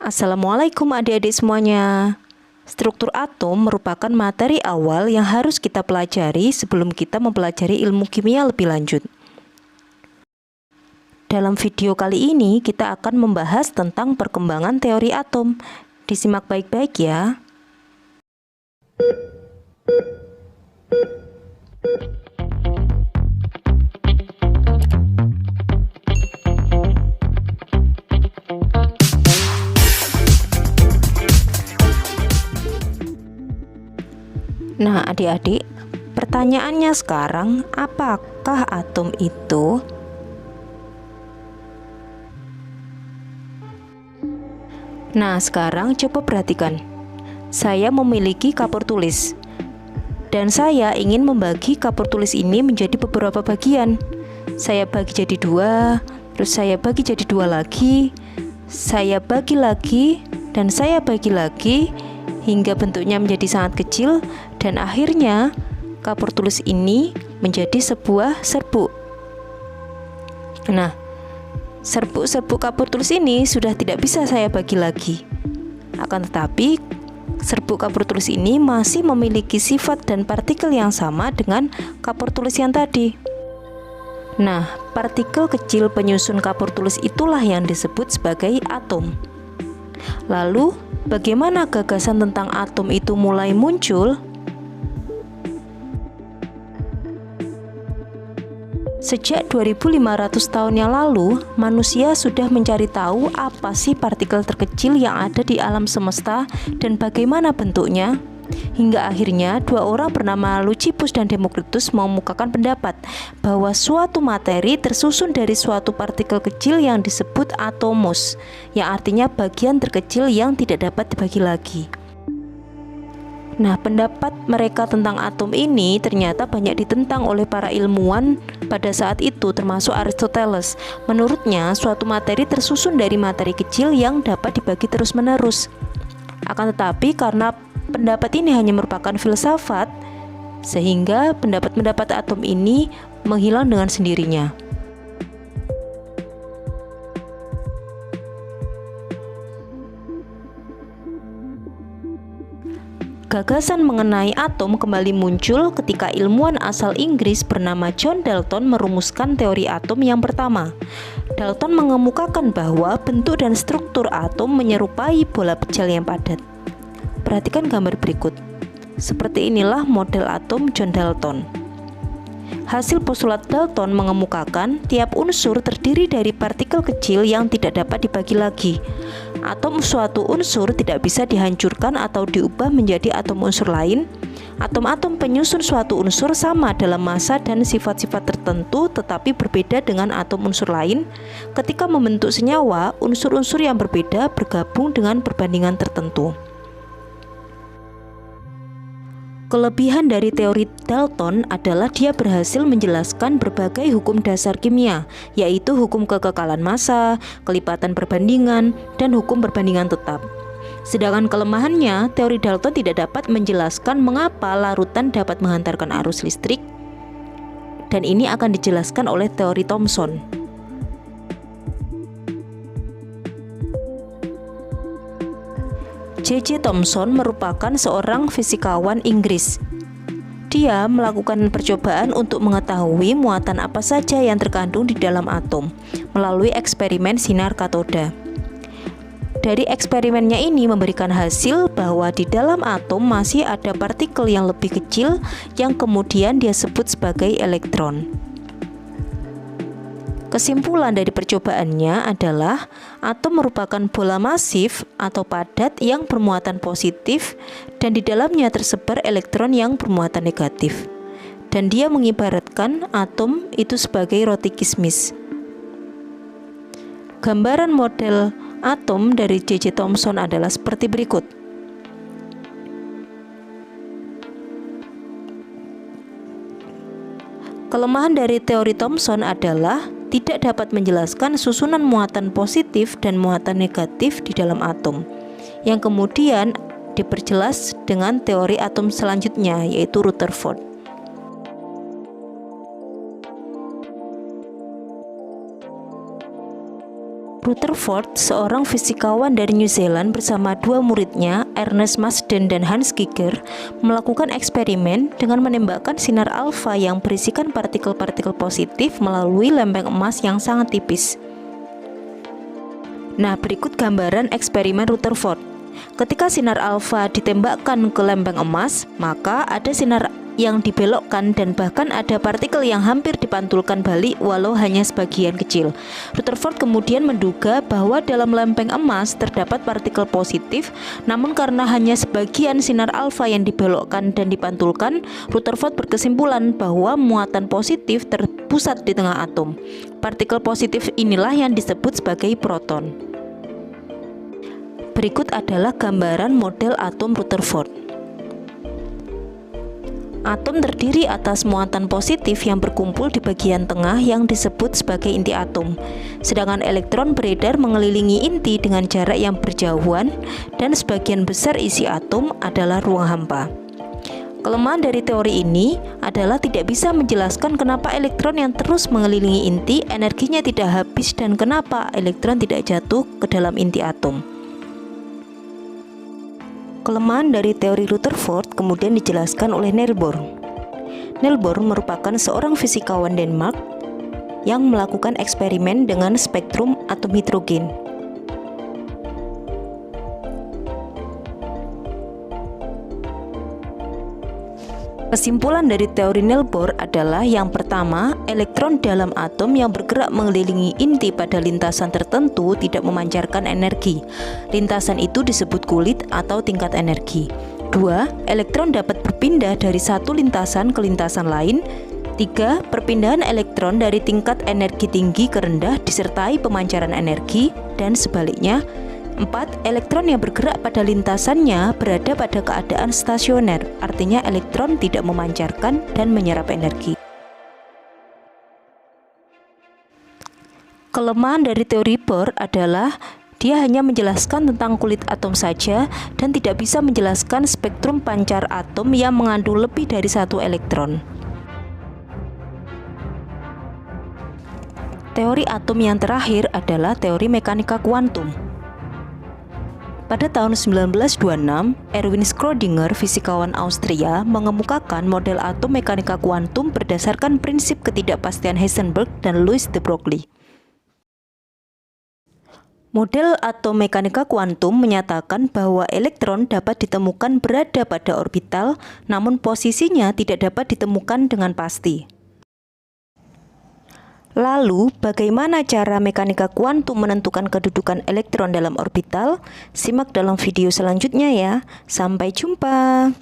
Assalamualaikum adik-adik semuanya. Struktur atom merupakan materi awal yang harus kita pelajari sebelum kita mempelajari ilmu kimia lebih lanjut. Dalam video kali ini kita akan membahas tentang perkembangan teori atom. Disimak baik-baik ya. Nah, adik-adik, pertanyaannya sekarang, apakah atom itu? Nah, sekarang coba perhatikan. Saya memiliki kapur tulis, dan saya ingin membagi kapur tulis ini menjadi beberapa bagian. Saya bagi jadi dua, terus saya bagi jadi dua lagi, saya bagi lagi, dan saya bagi lagi, hingga bentuknya menjadi sangat kecil, dan akhirnya kapur tulis ini menjadi sebuah serbuk. Nah, serbuk-serbuk kapur tulis ini sudah tidak bisa saya bagi lagi. Akan tetapi, serbuk kapur tulis ini masih memiliki sifat dan partikel yang sama dengan kapur tulis yang tadi. Nah, partikel kecil penyusun kapur tulis itulah yang disebut sebagai atom. Lalu, bagaimana gagasan tentang atom itu mulai muncul? Sejak 2500 tahun yang lalu, manusia sudah mencari tahu apa sih partikel terkecil yang ada di alam semesta dan bagaimana bentuknya. Hingga akhirnya dua orang bernama Leucippus dan Democritus mengemukakan pendapat bahwa suatu materi tersusun dari suatu partikel kecil yang disebut atomos, yang artinya bagian terkecil yang tidak dapat dibagi lagi. Nah, pendapat mereka tentang atom ini ternyata banyak ditentang oleh para ilmuwan pada saat itu, termasuk Aristoteles. Menurutnya, suatu materi tersusun dari materi kecil yang dapat dibagi terus-menerus. Akan tetapi, karena pendapat ini hanya merupakan filsafat, sehingga pendapat-pendapat atom ini menghilang dengan sendirinya. Gagasan mengenai atom kembali muncul ketika ilmuwan asal Inggris bernama John Dalton merumuskan teori atom yang pertama. Dalton mengemukakan bahwa bentuk dan struktur atom menyerupai bola pejal yang padat. Perhatikan gambar berikut. Seperti inilah model atom John Dalton. Hasil postulat Dalton mengemukakan tiap unsur terdiri dari partikel kecil yang tidak dapat dibagi lagi. Atom suatu unsur tidak bisa dihancurkan atau diubah menjadi atom unsur lain. Atom-atom penyusun suatu unsur sama dalam massa dan sifat-sifat tertentu, tetapi berbeda dengan atom unsur lain. Ketika membentuk senyawa, unsur-unsur yang berbeda bergabung dengan perbandingan tertentu. Kelebihan dari teori Dalton adalah dia berhasil menjelaskan berbagai hukum dasar kimia, yaitu hukum kekekalan massa, kelipatan perbandingan, dan hukum perbandingan tetap. Sedangkan kelemahannya, teori Dalton tidak dapat menjelaskan mengapa larutan dapat menghantarkan arus listrik, dan ini akan dijelaskan oleh teori Thomson. J.J. Thomson merupakan seorang fisikawan Inggris. Dia melakukan percobaan untuk mengetahui muatan apa saja yang terkandung di dalam atom melalui eksperimen sinar katoda. Dari eksperimennya ini memberikan hasil bahwa di dalam atom masih ada partikel yang lebih kecil yang kemudian dia sebut sebagai elektron. Kesimpulan dari percobaannya adalah atom merupakan bola masif atau padat yang bermuatan positif dan di dalamnya tersebar elektron yang bermuatan negatif. Dan dia mengibaratkan atom itu sebagai roti kismis. Gambaran model atom dari J.J. Thomson adalah seperti berikut. Kelemahan dari teori Thomson adalah tidak dapat menjelaskan susunan muatan positif dan muatan negatif di dalam atom, yang kemudian diperjelas dengan teori atom selanjutnya, yaitu Rutherford. Rutherford, seorang fisikawan dari New Zealand bersama dua muridnya, Ernest Marsden dan Hans Geiger, melakukan eksperimen dengan menembakkan sinar alfa yang berisikan partikel-partikel positif melalui lempeng emas yang sangat tipis. Nah, berikut gambaran eksperimen Rutherford. Ketika sinar alfa ditembakkan ke lempeng emas, maka ada sinar yang dibelokkan dan bahkan ada partikel yang hampir dipantulkan balik walau hanya sebagian kecil. Rutherford kemudian menduga bahwa dalam lempeng emas terdapat partikel positif, namun karena hanya sebagian sinar alfa yang dibelokkan dan dipantulkan, Rutherford berkesimpulan bahwa muatan positif terpusat di tengah atom. Partikel positif inilah yang disebut sebagai proton. Berikut adalah gambaran model atom Rutherford. Atom terdiri atas muatan positif yang berkumpul di bagian tengah yang disebut sebagai inti atom. Sedangkan elektron beredar mengelilingi inti dengan jarak yang berjauhan dan sebagian besar isi atom adalah ruang hampa. Kelemahan dari teori ini adalah tidak bisa menjelaskan kenapa elektron yang terus mengelilingi inti energinya tidak habis dan kenapa elektron tidak jatuh ke dalam inti atom. Kelemahan dari teori Rutherford kemudian dijelaskan oleh Niels Bohr. Niels Bohr merupakan seorang fisikawan Denmark yang melakukan eksperimen dengan spektrum atom hidrogen. Kesimpulan dari teori Niels Bohr adalah yang pertama, elektron dalam atom yang bergerak mengelilingi inti pada lintasan tertentu tidak memancarkan energi. Lintasan itu disebut kulit atau tingkat energi. 2. Elektron dapat berpindah dari satu lintasan ke lintasan lain. 3. Perpindahan elektron dari tingkat energi tinggi ke rendah disertai pemancaran energi dan sebaliknya. 4. Elektron yang bergerak pada lintasannya berada pada keadaan stasioner, artinya elektron tidak memancarkan dan menyerap energi. Kelemahan dari teori Bohr adalah dia hanya menjelaskan tentang kulit atom saja dan tidak bisa menjelaskan spektrum pancar atom yang mengandung lebih dari satu elektron. Teori atom yang terakhir adalah teori mekanika kuantum. Pada tahun 1926, Erwin Schrödinger, fisikawan Austria, mengemukakan model atom mekanika kuantum berdasarkan prinsip ketidakpastian Heisenberg dan Louis de Broglie. Model atom mekanika kuantum menyatakan bahwa elektron dapat ditemukan berada pada orbital, namun posisinya tidak dapat ditemukan dengan pasti. Lalu, bagaimana cara mekanika kuantum menentukan kedudukan elektron dalam orbital? Simak dalam video selanjutnya ya. Sampai jumpa.